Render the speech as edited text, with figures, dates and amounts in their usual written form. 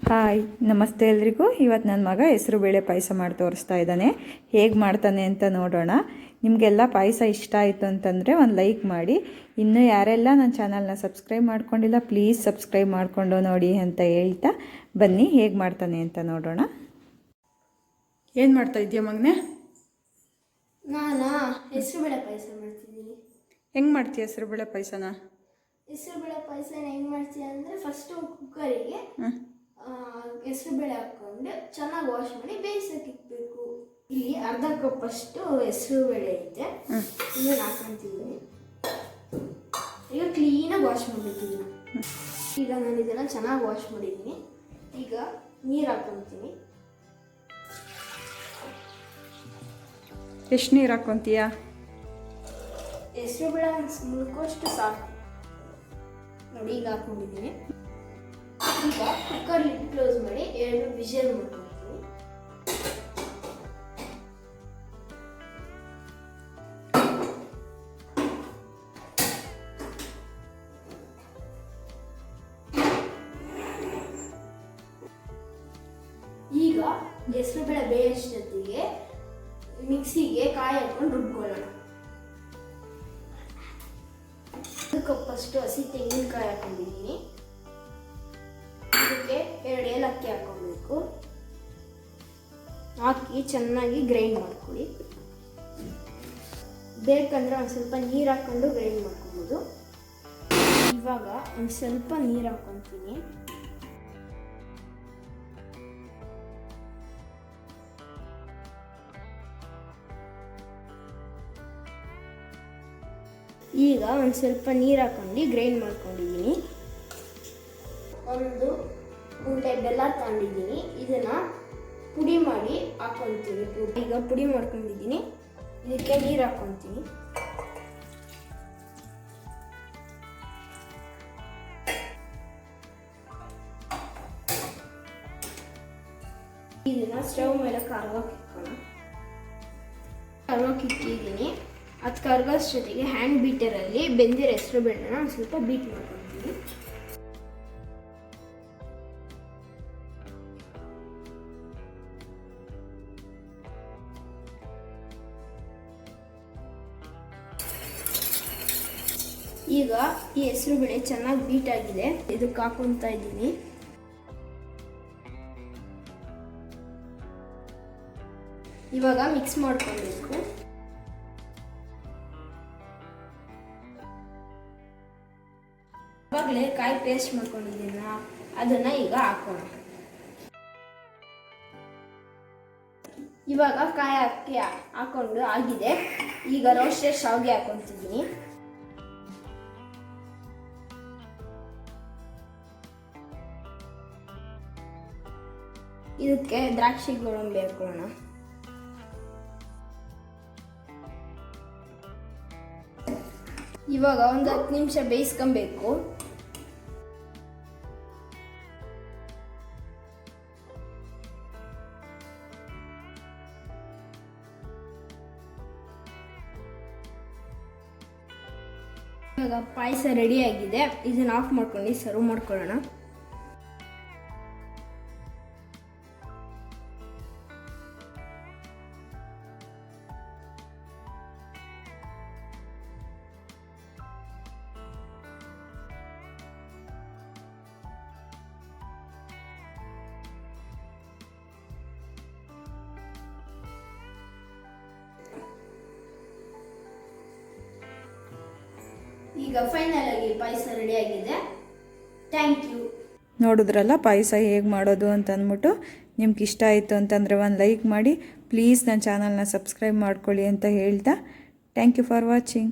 Hi ನಮಸ್ತೆ ಎಲ್ರಿಗೂ. ಇವತ್ತು ನನ್ನ ಮಗ ಹೆಸರು ಬೇಳೆ ಪಾಯಸ ಮಾಡಿ ತೋರಿಸ್ತಾ ಇದ್ದಾನೆ. ಹೇಗೆ ಮಾಡ್ತಾನೆ ಅಂತ ನೋಡೋಣ. ನಿಮಗೆಲ್ಲ ಪಾಯಸ ಇಷ್ಟ ಆಯಿತು ಅಂತಂದರೆ ಒಂದು ಲೈಕ್ ಮಾಡಿ. ಇನ್ನೂ ಯಾರೆಲ್ಲ ನನ್ನ ಚಾನಲ್ನ ಸಬ್ಸ್ಕ್ರೈಬ್ ಮಾಡ್ಕೊಂಡಿಲ್ಲ ಪ್ಲೀಸ್ ಸಬ್ಸ್ಕ್ರೈಬ್ ಮಾಡಿಕೊಂಡು ನೋಡಿ ಅಂತ ಹೇಳ್ತಾ ಬನ್ನಿ ಹೇಗೆ ಮಾಡ್ತಾನೆ ಅಂತ ನೋಡೋಣ. ಏನು ಮಾಡ್ತಾ ಇದೆಯಾ ಮಗನೇ? ನಾನು ಹೆಸರು ಬೇಳೆ ಪಾಯಸ ಮಾಡ್ತಿದ್ದೀನಿ. ಹೆಂಗೆ ಮಾಡ್ತೀಯ ಹೆಸರು ಬೇಳೆ ಪಾಯಸನ? ಹೆಸರು ಬೇಳೆ ಪಾಯಸನ ಹೆಂಗೆ ಮಾಡ್ತೀಯ ಅಂದರೆ ಫಸ್ಟು ಕುಕ್ಕರಿಗೆ ಹೆಸರು ಬೇಳೆ ಹಾಕ್ಕೊಂಡು ಚೆನ್ನಾಗಿ ವಾಶ್ ಮಾಡಿ ಬೇಯಿಸೋಕೆ ಇಕ್ಬೇಕು. ಇಲ್ಲಿ ಅರ್ಧ ಕಪ್ ಅಷ್ಟು ಹೆಸರು ಬೇಳೆ ಐತೆ, ಇದನ್ನು ಹಾಕೊಂತಿದ್ದೀನಿ. ಈಗ ಕ್ಲೀನಾಗಿ ವಾಶ್ ಮಾಡಬೇಕಿದ್ದೀನಿ. ಈಗ ನಾನು ಇದನ್ನು ಚೆನ್ನಾಗಿ ವಾಶ್ ಮಾಡಿದ್ದೀನಿ. ಈಗ ನೀರು ಹಾಕ್ಕೊತೀನಿ. ಎಷ್ಟು ನೀರು ಹಾಕ್ಕೊತೀಯಾ? ಹೆಸರು ಬೇಳೆ ಮುಳುಕೋಷ್ಟು ಸಾಕು ನೋಡಿ. ಈಗ ಹಾಕ್ಕೊಂಡಿದ್ದೀನಿ. ಈಗ ಕುಕ್ಕರ್ ಲಿಡ್ ಕ್ಲೋಸ್ ಮಾಡಿ 2 ವಿಷಲ್ ಮಾಡ್ಕೊಳ್ತೀನಿ. ಈಗ ಹೆಸರು ಬೇಳೆ ಬೇಯಷ್ಟೊತ್ತಿಗೆ ಮಿಕ್ಸಿಗೆ ಕಾಯಿ ಹಾಕೊಂಡು ರುಬ್ಕೊಳ್ಳೋಣ. 1 ಕಪ್ ಅಷ್ಟು ಹಸಿ ತೆಂಗಿನಕಾಯಿ ಹಾಕೊಂಡಿದ್ದೀನಿ. ಇದಕ್ಕೆ 2 ಏಲಕ್ಕಿ ಹಾಕೊಬೇಕು. ಹಾಕಿ ಚೆನ್ನಾಗಿ ಗ್ರೈಂಡ್ ಮಾಡ್ಕೊಳ್ಳಿ. ಬೇಕಂದ್ರೆ ಒಂದು ಸ್ವಲ್ಪ ನೀರು ಹಾಕ್ಕೊಂಡು ಗ್ರೈಂಡ್ ಮಾಡ್ಕೊಬೋದು. ಇವಾಗ ಒಂದು ಸ್ವಲ್ಪ ನೀರು ಹಾಕ್ಕೊತೀನಿ. ಈಗ ಒಂದು ಸ್ವಲ್ಪ ನೀರು ಹಾಕೊಂಡು ಗ್ರೈಂಡ್ ಮಾಡ್ಕೊಂಡಿದ್ದೀನಿ. ಒಂದು ಉಂಡೆ ಬೆಲ್ಲ ತಗೊಂಡಿದ್ದೀನಿ. ಇದನ್ನು ಪುಡಿ ಮಾಡಿ ಹಾಕ್ಕೊತೀನಿ. ಈಗ ಪುಡಿ ಮಾಡ್ಕೊಂಡಿದ್ದೀನಿ. ಇದಕ್ಕೆ ನೀರು ಹಾಕ್ಕೊತೀನಿ. ಇದನ್ನು ಸ್ಟವ್ ಮೇಲೆ ಕರ್ಗೋಕೆ ಇಕ್ಕೋಣ. ಕರ್ಗೋಕೆ ಇಟ್ಟಿದ್ದೀನಿ. ಅದು ಕರ್ಗೋಷ್ಟೊತ್ತಿಗೆ ಹ್ಯಾಂಡ್ ಬೀಟರಲ್ಲಿ ಬೆಂದಿರೋ ಹೆಸರು ಬೇಳೆನ ಒಂದು ಸ್ವಲ್ಪ ಬೀಟ್ ಮಾಡ್ಕೊತೀನಿ. ಈಗ ಈ ಹೆಸರು ಬೇಳೆ ಚೆನ್ನಾಗಿ ಬೀಟ್ ಆಗಿದೆ. ಇದಕ್ಕೆ ಹಾಕೊತಾ ಇದ್ದೀನಿ. ಇವಾಗ ಮಿಕ್ಸ್ ಮಾಡ್ಕೊಳ್ಬೇಕು. ಇವಾಗಲೇ ಕಾಯಿ ಪೇಸ್ಟ್ ಮಾಡ್ಕೊಂಡಿದ್ದೀನ ಅದನ್ನ ಈಗ ಹಾಕೋಣ. ಇವಾಗ ಕಾಯಿ ಅಕ್ಕಿ ಹಾಕೊಂಡು ಆಗಿದೆ. ಈಗ ರೋಸ್ಟೆಡ್ ಶಾವಿಗೆ ಹಾಕೊತಿದ್ದೀನಿ. ಇದಕ್ಕೆ ದ್ರಾಕ್ಷಿ ಗೋಡಂಬಿ ಹಾಕೊಳ್ಳೋಣ. ಇವಾಗ ಒಂದು 10 ನಿಮಿಷ ಬೇಯಿಸ್ಕೊಬೇಕು. ಇವಾಗ ಪಾಯಸ ರೆಡಿ ಆಗಿದೆ. ಇದನ್ನ ಆಫ್ ಮಾಡ್ಕೊಂಡು ಸರ್ವ್ ಮಾಡ್ಕೊಳ್ಳೋಣ. ಈಗ ಫೈನಲ್ ಆಗಿ ಪಾಯಸ ರೆಡಿ ಆಗಿದೆ. Thank you. ನೋಡಿದ್ರಲ್ಲ ಪಾಯಸ ಹೇಗೆ ಮಾಡೋದು ಅಂತ ಅಂದ್ಬಿಟ್ಟು. ನಿಮ್ಗೆ ಇಷ್ಟ ಆಯಿತು ಅಂತಂದರೆ ಒಂದು ಲೈಕ್ ಮಾಡಿ. ಪ್ಲೀಸ್ ನನ್ನ ಚಾನಲ್ನ ಸಬ್ಸ್ಕ್ರೈಬ್ ಮಾಡ್ಕೊಳ್ಳಿ ಅಂತ ಹೇಳ್ತಾ ಥ್ಯಾಂಕ್ ಯು ಫಾರ್ ವಾಚಿಂಗ್.